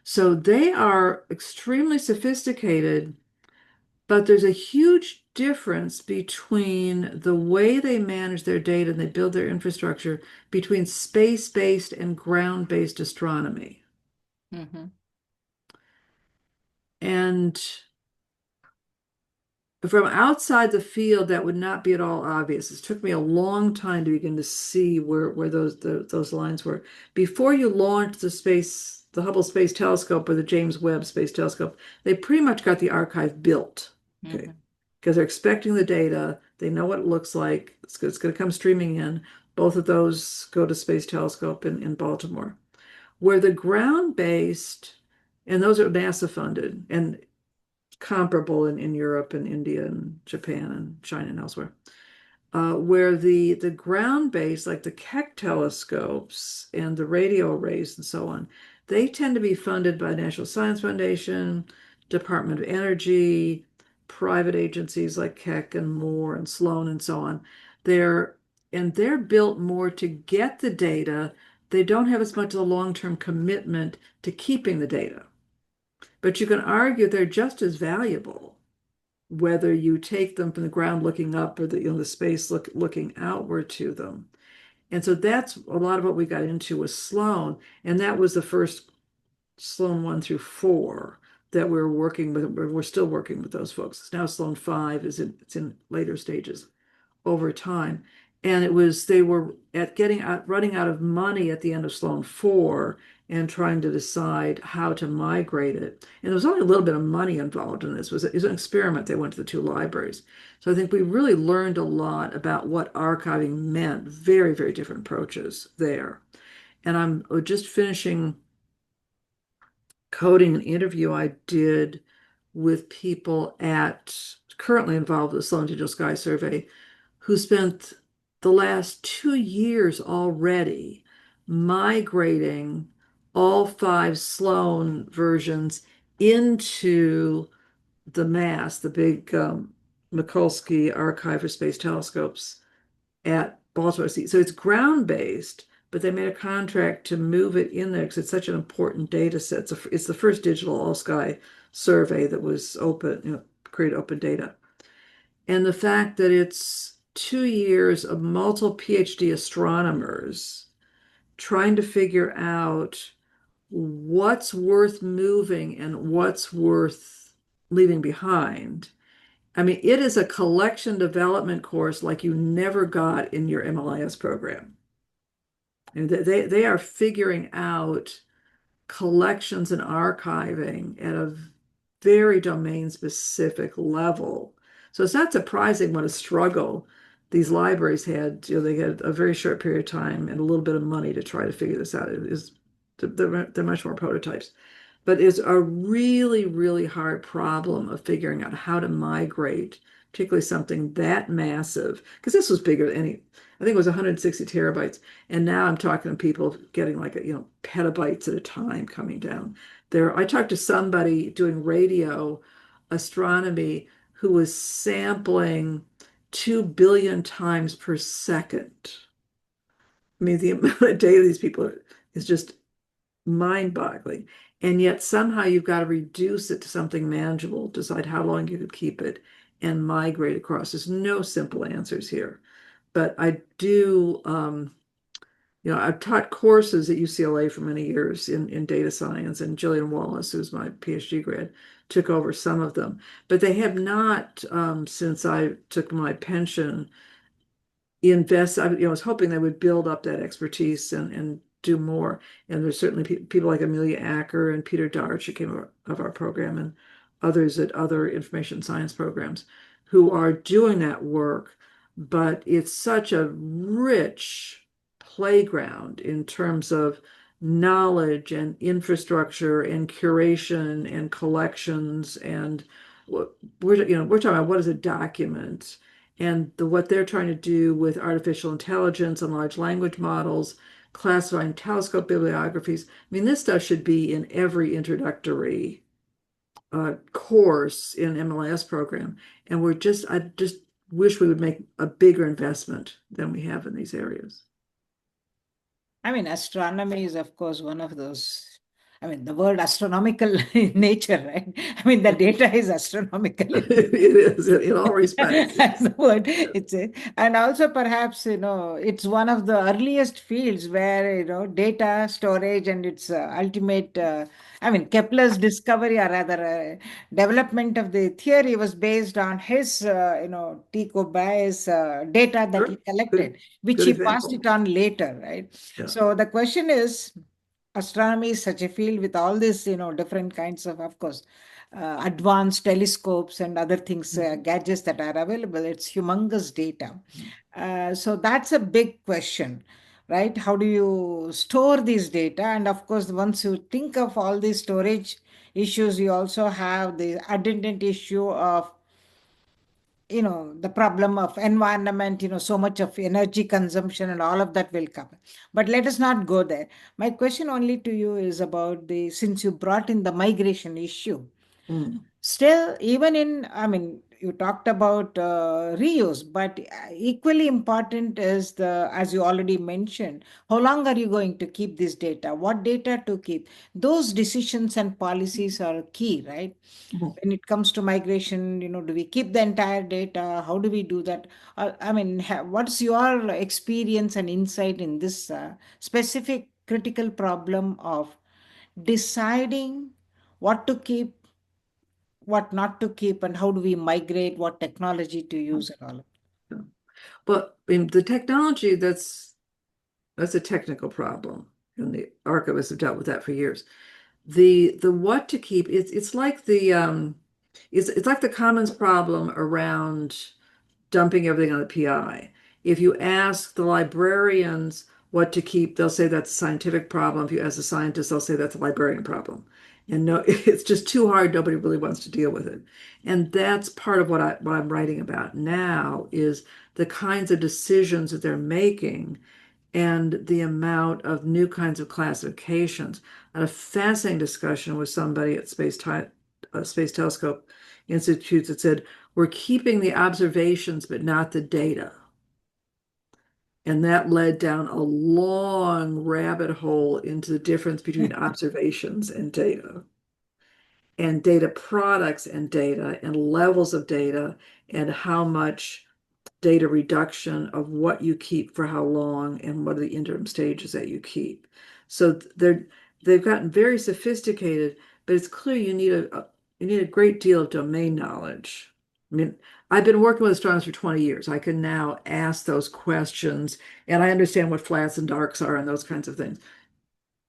So they are extremely sophisticated, but there's a huge difference between the way they manage their data and they build their infrastructure between space-based and ground-based astronomy. Mm-hmm. And from outside the field, that would not be at all obvious. It took me a long time to begin to see where those lines were. Before you launch the the Hubble Space Telescope or the James Webb Space Telescope, they pretty much got the archive built. Okay. Mhm. Because they're expecting the data, they know what it looks like, it's going to come streaming in. Both of those go to Space Telescope in Baltimore. Where the ground-based, and those are NASA funded and comparable in Europe and India and Japan and China and elsewhere. Where the ground-based, like the Keck telescopes and the radio arrays and so on, they tend to be funded by National Science Foundation, Department of Energy, private agencies like Keck and Moore and Sloan and so on. They're built more to get the data. They don't have as much of a long-term commitment to keeping the data. But you can argue they're just as valuable whether you take them from the ground looking up or the space looking outward to them. And so that's a lot of what we got into with Sloan, and that was the first Sloan 1 through 4 that we're working with. We're still working with those folks. Now Sloan 5 it's in later stages over time. And they were running out of money at the end of Sloan 4 and trying to decide how to migrate it. And there was only a little bit of money involved in this. It was an experiment. They went to the two libraries. So I think we really learned a lot about what archiving meant, very, very different approaches there. And I'm just finishing coding an interview I did with people currently involved with the Sloan Digital Sky Survey who spent the last 2 years already migrating all 5 Sloan versions into the MASS, the big Mikulski Archive for Space Telescopes at Baltimore. So it's ground-based, but they made a contract to move it in there because it's such an important data set. It's the first digital all-sky survey that was open, create open data. And the fact that it's 2 years of multiple PhD astronomers trying to figure out what's worth moving and what's worth leaving behind. I mean, it is a collection development course like you never got in your MLIS program. And they are figuring out collections and archiving at a very domain specific level. So it's not surprising what a struggle these libraries had. They had a very short period of time and a little bit of money to try to figure this out. They're much more prototypes. But it's a really, really hard problem of figuring out how to migrate, particularly something that massive, because this was bigger than I think it was 160 terabytes. And now I'm talking to people getting like, petabytes at a time coming down there. I talked to somebody doing radio astronomy who was sampling 2 billion times per second. I mean, the amount of data these people is just mind-boggling. And yet somehow you've got to reduce it to something manageable, decide how long you could keep it and migrate across. There's no simple answers here. But I do, I've taught courses at UCLA for many years in data science, and Jillian Wallace, who's my PhD grad, took over some of them. But they have not, since I took my pension, I was hoping they would build up that expertise and do more. And there's certainly people like Amelia Acker and Peter Darch, who came of our program, and others at other information science programs who are doing that work. But it's such a rich playground in terms of knowledge and infrastructure and curation and collections. And we're talking about what is a document, and what they're trying to do with artificial intelligence and large language models, classifying telescope bibliographies. I mean, this stuff should be in every introductory course in MLIS program. And I just wish we would make a bigger investment than we have in these areas. I mean, astronomy is, of course, one of those. I mean, the word astronomical in nature, right? I mean, the data is astronomical. It is in all respects. That's the word. And also perhaps, it's one of the earliest fields where, data storage and its ultimate, Kepler's discovery, or rather, development of the theory was based on his, Tycho Brahe's data that he collected, which Good he example. passed it on later, right? Yeah. So the question is, astronomy is such a field with all this, different kinds of course, advanced telescopes and other things, Mhm. gadgets that are available. It's humongous data. So that's a big question, right? How do you store these data? And of course, once you think of all these storage issues, you also have the attendant issue of the problem of environment, so much of energy consumption and all of that will come. But let us not go there. My question only to you is about the, since you brought in the migration issue, Mm. still, even in, I mean, you talked about reuse, but equally important is the, as you already mentioned, how long are you going to keep this data? What data to keep? Those decisions and policies are key, right? Mhm. When it comes to migration, do we keep the entire data? How do we do that? I mean, what's your experience and insight in this specific critical problem of deciding what to keep, what not to keep, and how do we migrate, what technology to use and all of Yeah. But in the technology, that's a technical problem, and the archivists have dealt with that for years. The what to keep, it's like it's like the commons problem around dumping everything on the PI. If you ask the librarians what to keep, they'll say that's a scientific problem. If you ask the scientists, they'll say that's a librarian problem. And no, it's just too hard. Nobody really wants to deal with it. And that's part of what I'm writing about now is the kinds of decisions that they're making and the amount of new kinds of classifications. I had a fascinating discussion with somebody at Space Telescope Institute that said, we're keeping the observations, but not the data. And that led down a long rabbit hole into the difference between observations and data products and data and levels of data and how much data reduction of what you keep for how long and what are the interim stages that you keep. So they've gotten very sophisticated, but it's clear you need a great deal of domain knowledge. I mean, I've been working with astronomers for 20 years. I can now ask those questions and I understand what flats and darks are and those kinds of things.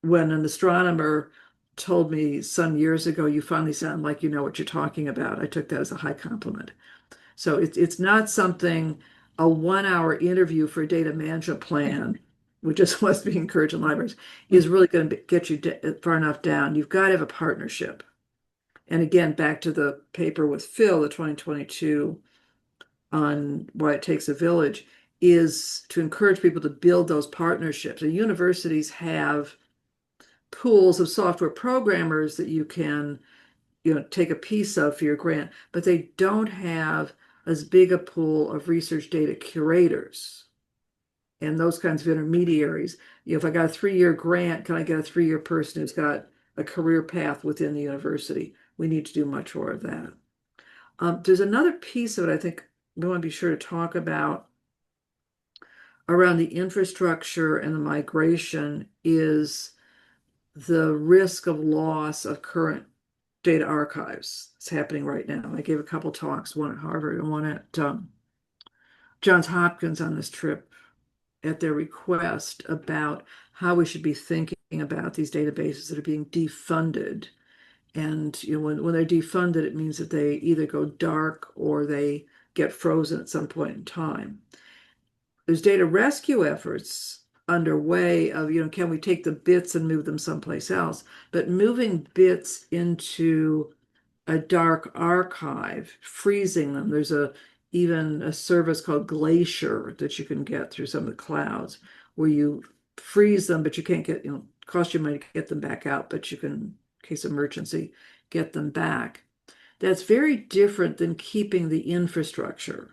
When an astronomer told me some years ago, you finally sound like you know what you're talking about, I took that as a high compliment. So it's not something a 1 hour interview for a data management plan, which is what's being encouraged in libraries, it. is really going to get you far enough down. You've got to have a partnership. And again, back to the paper with Phil, the 2022 on why it takes a village, is to encourage people to build those partnerships. The universities have pools of software programmers that you can take a piece of for your grant, but they don't have as big a pool of research data curators and those kinds of intermediaries. If I got a 3-year grant, can I get a 3-year person who's got a career path within the university? We need to do much more of that. There's another piece of it I think we want to be sure to talk about around the infrastructure and the migration is the risk of loss of current data archives. It's happening right now. I gave a couple talks, one at Harvard and one at Johns Hopkins on this trip at their request about how we should be thinking about these databases that are being defunded. And when they're defunded, it means that they either go dark or they get frozen at some point in time. There's data rescue efforts underway of, can we take the bits and move them someplace else? But moving bits into a dark archive, freezing them. There's even a service called Glacier that you can get through some of the clouds where you freeze them, but you can't get, cost you money to get them back out, but you can, in case of emergency, get them back. That's very different than keeping the infrastructure.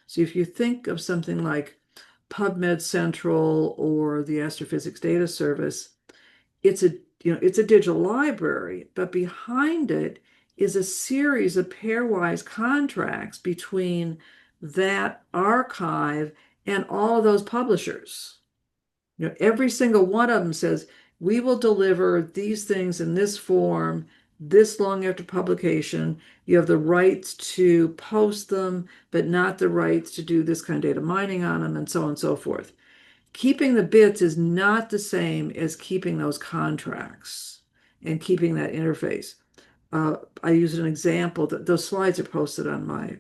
So if you think of something like PubMed Central or the Astrophysics Data Service, it's a digital library, but behind it is a series of pairwise contracts between that archive and all of those publishers. Every single one of them says, we will deliver these things in this form, this long after publication. You have the rights to post them, but not the rights to do this kind of data mining on them, and so on and so forth. keeping the bits is not the same as keeping those contracts and keeping that interface. I use an example that those slides are posted on my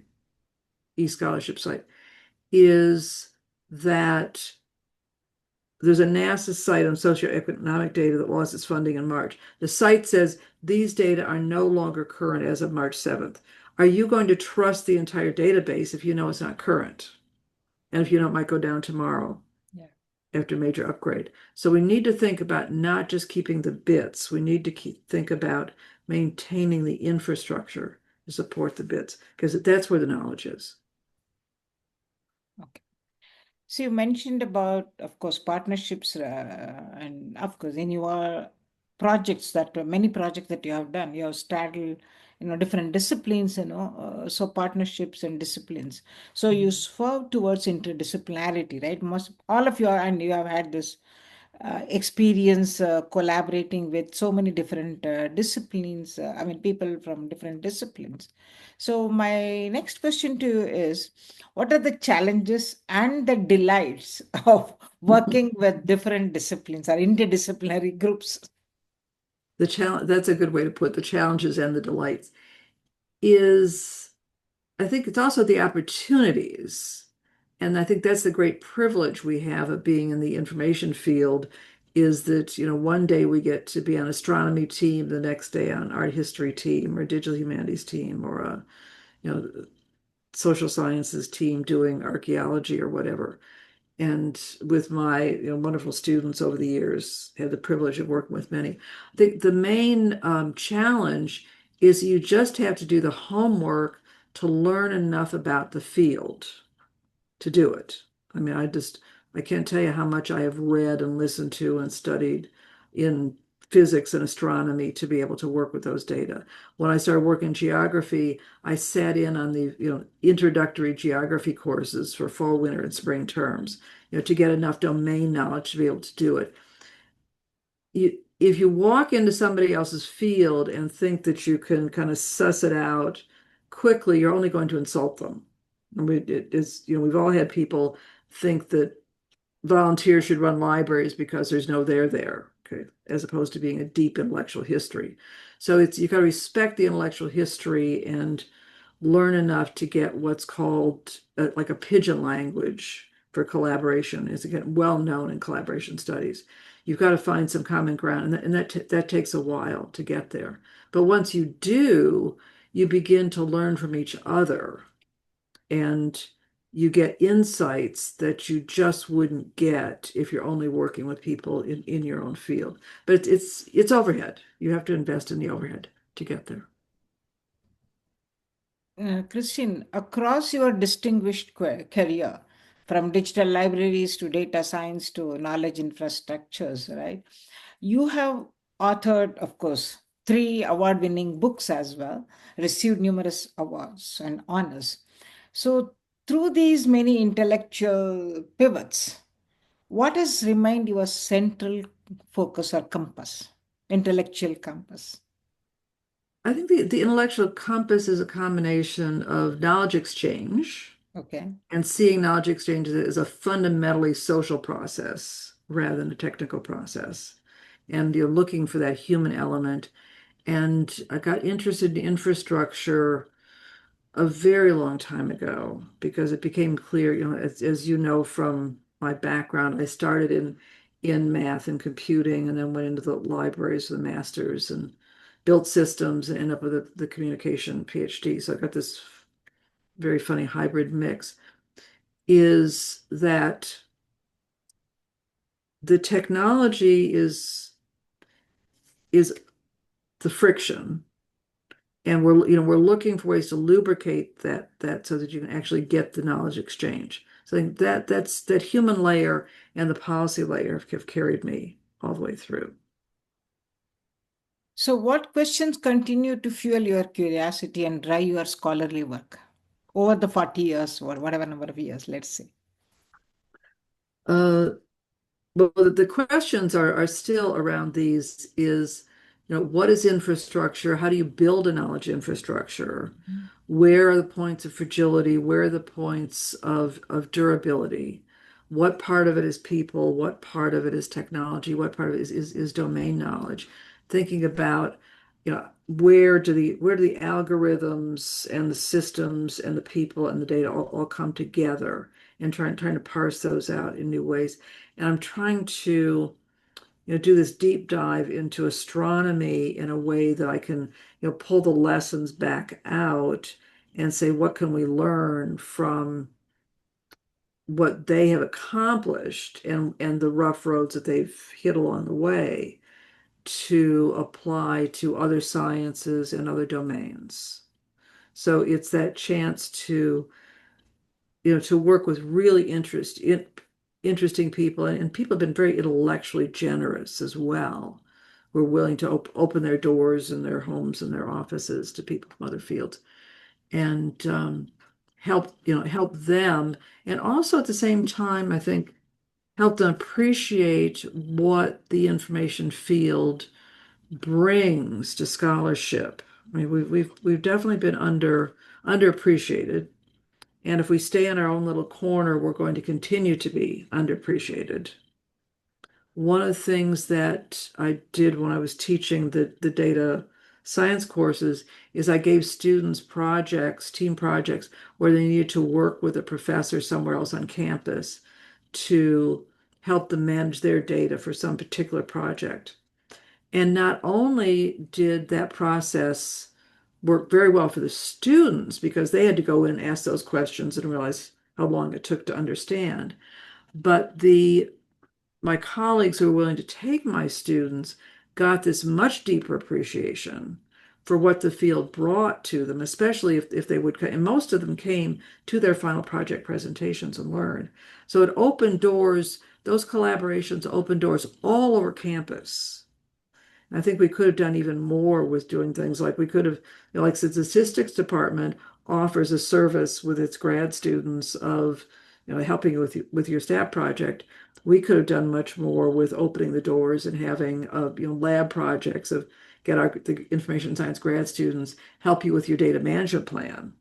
e-scholarship site, is that there's a NASA site on socioeconomic data that lost its funding in March. The site says these data are no longer current as of March 7th. Are you going to trust the entire database if you know it's not current? And if you know it might go down tomorrow Yeah. after a major upgrade. So we need to think about not just keeping the bits. We need to think about maintaining the infrastructure to support the bits, because that's where the knowledge is. Okay. So you mentioned about, of course, partnerships, and of course, in your projects that many projects that you have done, you have straddled, different disciplines, so partnerships and disciplines. So you swerve towards interdisciplinarity, right? Most all of you are, and you have had this experience collaborating with so many different disciplines. I mean, people from different disciplines. So my next question to you is, what are the challenges and the delights of working with different disciplines or interdisciplinary groups? The challenge, that's a good way to put the challenges and the delights, is I think it's also the opportunities. And I think that's the great privilege we have of being in the information field, is that, one day we get to be on astronomy team, the next day on art history team or digital humanities team or a, social sciences team doing archaeology or whatever. And with my wonderful students over the years, had the privilege of working with many. I think the main challenge is you just have to do the homework to learn enough about the field to do it. I mean, I can't tell you how much I have read and listened to and studied in physics and astronomy to be able to work with those data. When I started working in geography, I sat in on the, introductory geography courses for fall, winter, and spring terms, to get enough domain knowledge to be able to do it. If you walk into somebody else's field and think that you can kind of suss it out quickly, you're only going to insult them. And we've all had people think that volunteers should run libraries because there's no there, okay, as opposed to being a deep intellectual history. So you got to respect the intellectual history and learn enough to get what's called like a pigeon language for collaboration. Is again well known in collaboration studies. You've got to find some common ground, and that takes a while to get there. But once you do, you begin to learn from each other, and you get insights that you just wouldn't get if you're only working with people in your own field. But it's overhead. You have to invest in the overhead to get there. Christine, across your distinguished career, from digital libraries to data science to knowledge infrastructures, right? You have authored, of course, three award-winning books as well, received numerous awards and honors. So, through these many intellectual pivots, what has remained your central focus or compass, intellectual compass? I think the intellectual compass is a combination of knowledge exchange Okay. and seeing knowledge exchange as a fundamentally social process rather than a technical process. And you're looking for that human element. And I got interested in infrastructure a very long time ago because it became clear, as you know from my background, I started in math and computing and then went into the libraries for the masters and built systems and ended up with the communication PhD. So I got this very funny hybrid mix, is that the technology is the friction, and we're looking for ways to lubricate that so that you can actually get the knowledge exchange. So I think that's that human layer and the policy layer have carried me all the way through. So, what questions continue to fuel your curiosity and drive your scholarly work over the 40 years or whatever number of years, let's say? Uh, But the questions are still around these is, what is infrastructure? How do you build a knowledge infrastructure? Where are the points of fragility? Where are the points of durability? What part of it is people? What part of it is technology? What part of it is domain knowledge? Thinking about, where do the algorithms and the systems and the people and the data all come together, and trying to parse those out in new ways. And I'm trying to do this deep dive into astronomy in a way that I can, pull the lessons back out and say, what can we learn from what they have accomplished and the rough roads that they've hit along the way to apply to other sciences and other domains. So it's that chance to work with really interesting people, and people have been very intellectually generous as well. We're willing to open their doors and their homes and their offices to people from other fields, and help them, and also at the same time, I think, help them appreciate what the information field brings to scholarship. I mean, we've definitely been underappreciated, and if we stay in our own little corner, we're going to continue to be underappreciated. One of the things that I did when I was teaching the data science courses is I gave students projects, team projects, where they needed to work with a professor somewhere else on campus to help them manage their data for some particular project. And not only did that process work very well for the students because they had to go in and ask those questions and realize how long it took to understand, but my colleagues who were willing to take my students got this much deeper appreciation for what the field brought to them, especially if they would, and most of them came to their final project presentations and learned. So it opened doors, those collaborations opened doors all over campus. I think we could have done even more with doing things like we could have, like the statistics department offers a service with its grad students of, helping you with your stat project. We could have done much more with opening the doors and having, lab projects of get the information science grad students help you with your data management plan.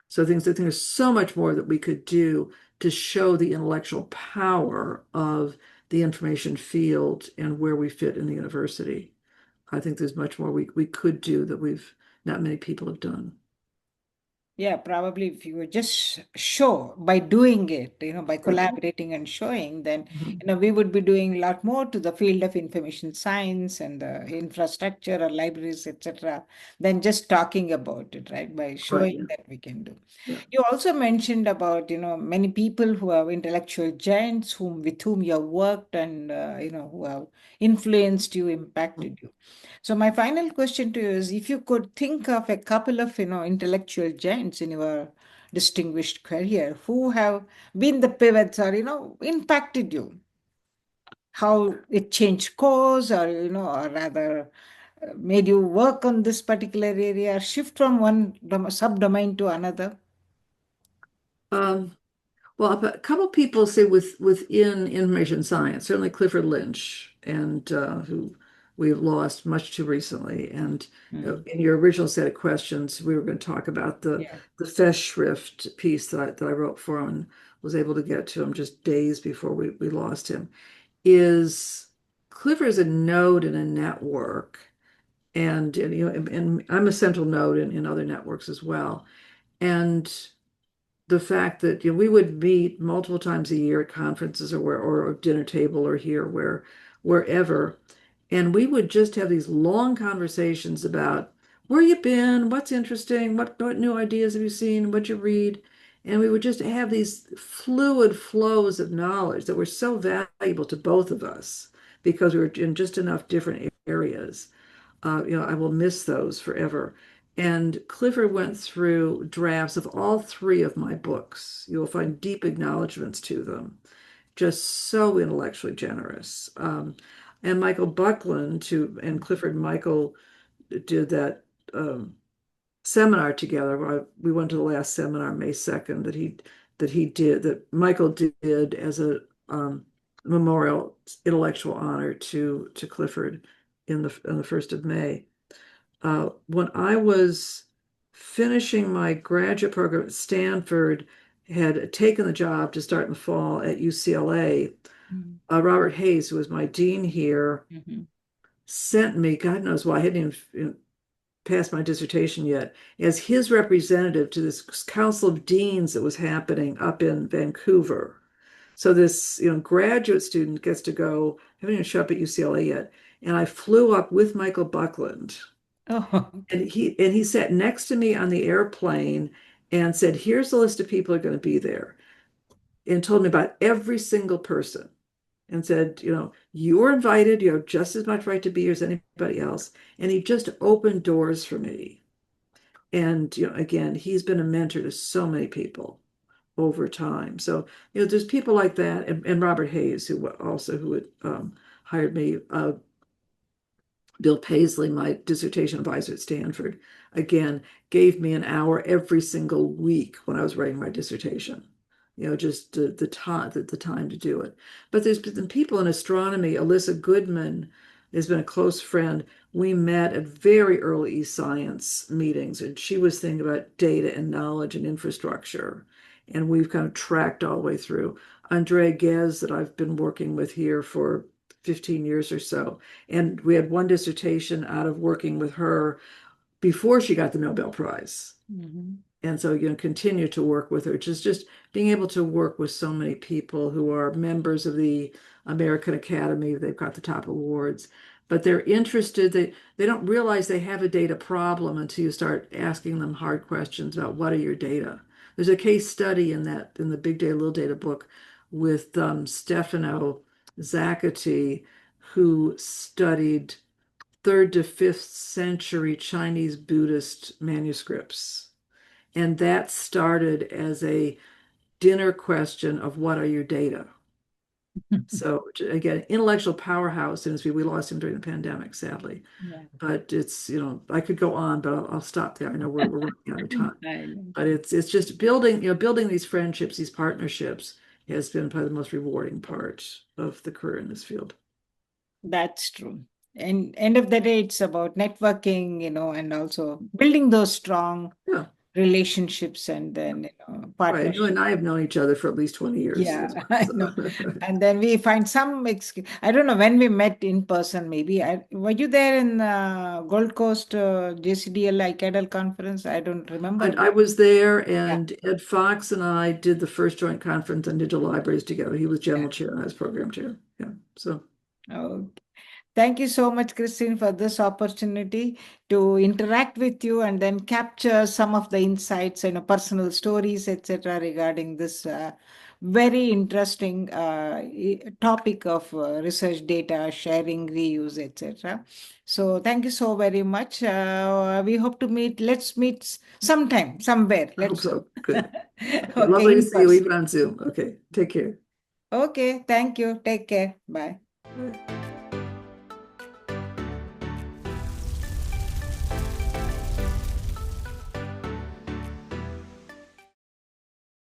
So I think there's so much more that we could do to show the intellectual power of the information field and where we fit in the university. I think there's much more we could do that we've not many people have done. Yeah, probably if you were just show by doing it, by Right. collaborating and showing, then, Mhm. we would be doing a lot more to the field of information science and the infrastructure or libraries, etc., than just talking about it, right? By Right. showing Yeah. that we can do. Yeah. You also mentioned about, many people who are intellectual giants with whom you have worked and, who have influenced you, impacted you. So my final question to you is if you could think of a couple of, intellectual giants in your distinguished career who have been the pivots or, impacted you, how it changed course or, or rather made you work on this particular area, shift from one subdomain to another. Um, well, a couple people say within information science, certainly Clifford Lynch, and who we've lost much too recently. And Mm. in your original set of questions, we were going to talk about the Yeah. the Festschrift piece that I wrote for him and was able to get to him just days before we lost him. Is Clifford is a node in a network, and I'm a central node in other networks as well. And the fact that we would meet multiple times a year at conferences or dinner table or here wherever, and we would just have these long conversations about where you been, what's interesting, what new ideas have you seen, what you read, and we would just have these fluid flows of knowledge that were so valuable to both of us because we were in just enough different areas. I will miss those forever. And Clifford went through drafts of all three of my books. You will find deep acknowledgments to them, just so intellectually generous. And Michael Buckland and Clifford and Michael did that seminar together. We went to the last seminar, May 2nd, that Michael did as a memorial intellectual honor to Clifford on the 1st of May. When I was finishing my graduate program at Stanford, had taken the job to start in the fall at UCLA. Mm-hmm. Robert Hayes, who was my dean here, sent me, God knows why, I hadn't even passed my dissertation yet, as his representative to this Council of Deans that was happening up in Vancouver. So this, graduate student gets to go, I haven't even shown up at UCLA yet. And I flew up with Michael Buckland. Oh, And okay. he sat next to me on the airplane and said, here's the list of people who are going to be there, and told me about every single person and said, you're invited, you have just as much right to be here as anybody else. And he just opened doors for me. And, again, he's been a mentor to so many people over time. So, there's people like that, and Robert Hayes, who had hired me, Bill Paisley, my dissertation advisor at Stanford, again, gave me an hour every single week when I was writing my dissertation. Just the time to do it. But there's been people in astronomy. Alyssa Goodman has been a close friend. We met at very early science meetings, and she was thinking about data and knowledge and infrastructure. And we've kind of tracked all the way through. Andrea Ghez, that I've been working with here for 15 years or so. And we had one dissertation out of working with her before she got the Nobel Prize. Mm-hmm. And so, continue to work with her. Just being able to work with so many people who are members of the American Academy. They've got the top awards, but they're interested. They don't realize they have a data problem until you start asking them hard questions about what are your data. There's a case study in the Big Data, Little Data book with Stefano Zacchetti, who studied third to fifth century Chinese Buddhist manuscripts. And that started as a dinner question of what are your data? So again, intellectual powerhouse, and we lost him during the pandemic, sadly. Yeah. But it's, I could go on, but I'll stop there. I know we're running out of time. I know. But it's just building these friendships, these partnerships has been probably the most rewarding part of the career in this field. That's true. And end of the day, it's about networking, and also building those strong Yeah, relationships and then, right. You and partnerships. I have known each other for at least 20 years Yeah, as well. I know. So. And then we find some excuse. I don't know when we met in person, maybe. Were you there in Gold Coast JCDL ICADL conference? I don't remember. I was there, Yeah. and Ed Fox and I did the first joint conference on digital libraries together. He was Yeah. general chair and I was program chair. Yeah. So Okay. Thank you so much, Christine, for this opportunity to interact with you and then capture some of the insights and personal stories, etc., regarding this very interesting topic of research data sharing, reuse, etc. So, thank you so very much. We hope to meet. Let's meet sometime, somewhere. I hope Let's. so. Good. Okay. Okay, Lovely to in see you person. even on Zoom. Okay. Take care. Okay, thank you. Take care. Bye. Bye.